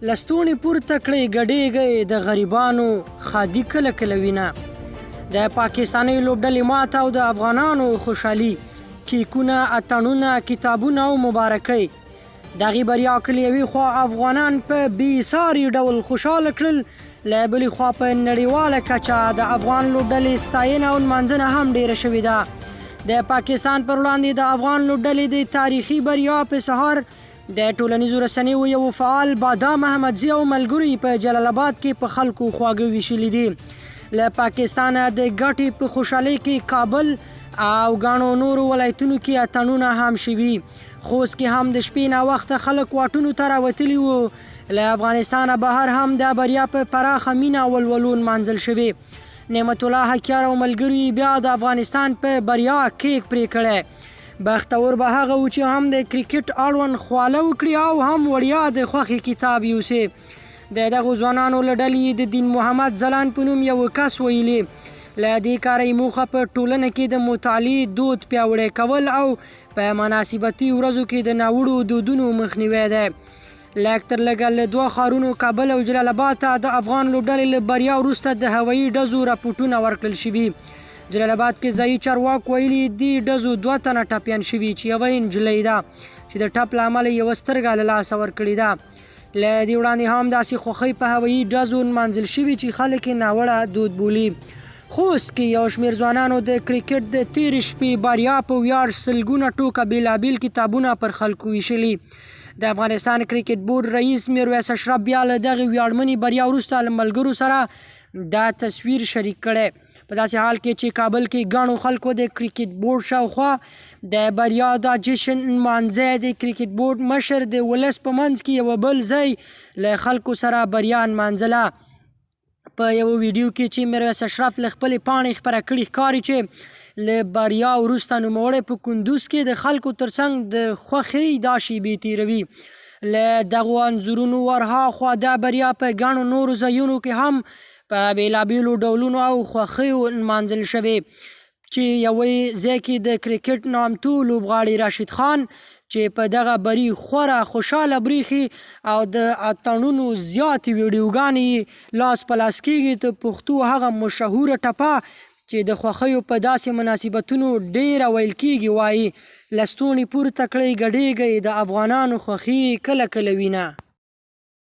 لستوڼي پورته کړئ ګډېږئ د غریبانو ښادي کله کله وینه. د پاکستاني لوبډلې ماته او د افغانانو خوشحالي، کیکونه، اتڼونه، کتابونه او مبارکۍ. د هغې بریا که له یوې خوا افغانان په بېساري ډول خوشحاله کړل، له بلې خوا په نړیواله کچه د افغان لوبډلې ستاینه او نمانځنه هم ډیره شوې ده. د پاکستان پر وړاندې د افغان لوبډلې د تاریخي بریا په سهار د ټولنیزو رسنیو یو فعال بادام احمدزي او ملګري په جلال آباد کې په خلکو خواږه ویشلي دي. له پاکستانه د ګټې په خوشحالۍ کې کابل او ګڼو نورو ولایتونو کې اتڼونه هم شوي. خوست کې هم د شپې ناوخته خلک واټونو ته راوتلي وو. له افغانستانه بهر هم د بریا په پراخه مینه او ولولو نمانځل شوې. نعمت الله حکیار او ملګري بیا د افغانستان په بریا کیک پرې کړی. بختور به هغه و چې هم د کرکټ اړوند خواله وکړي او هم وړیا د خوښې کتاب یوسي. د دغو ځوانانو له ډلې د دین محمد ځلان په نوم یو کس ویلي، له دې کاره یې موخه په ټولنه کې د مطالعې دود پیاوړی کول او په مناسبتي ورځو کې د ناوړو دودونو مخنیوی دی. لږ تر لږه له دوه ښارونو کابل او جلال آباد ته د افغان لوبډلې له بریا وروسته د هوایي ډزو راپورټونه ورکړل شوي. جلال آباد کې ځایي چارواکو ویلي دې ډزو 2 تنه ټپیان شوي چې یوه نجلۍ ده چې د ټپ له امله یوه سترګه له لاسه ورکړې ده. له دې وړاندې هم داسې خوښۍ په هوایي ډزو نمانځل شوي چې خلک یې ناوړه دود بولي. خوست کې یو شمېر ځوانانو د کرکټ د تېرې شپې بریا په ویاړ سلګونه ټوکه بېلابېل کتابونه پر خلکو ویشلي. د افغانستان کرکټ بورډ رئیس میرویس اشرف بیا له دغې ویاړمنې بریا وروسته له ملګرو سره دا تصویر شریک کړی. په داسې حال کې چې کابل کې ګڼو خلکو د کرکټ بورډ شاوخوا د بریا دا جشن نمانځی. د کرکټ بورډ مشر د ولس په منځ کې یوه بل ځای له خلکو سره بریا نمانځله. په یو ویډیو کې چې میرویس اشرف له خپلې پاڼې خپره کړي ښکاري چې له بریا وروسته نوموړی په کندوز کې د خلکو ترڅنګ د خوښۍ دا شیبې تېروي. له دغو انځورونو ورهاخوا دا بریا په ګڼو نورو ځایونو کې هم په بېلابېلو ډولونو او خوښیو نمانځل شوې، چې یوې ځای کې د کرکټ نامتو لوبغاړي راشد خان چې په دغه بري خورا خوشحاله بریښي او د اتڼونو زیاتې ویډیوګانې لاس په لاس کېږي. د پښتو هغه مشهوره ټپه چې د خوښیو په داسې مناسبتونو ډیره ویل کېږي وایي، لستوڼي پورته کړئ ګډېږئ د افغانانو خوښي کله کله وینه.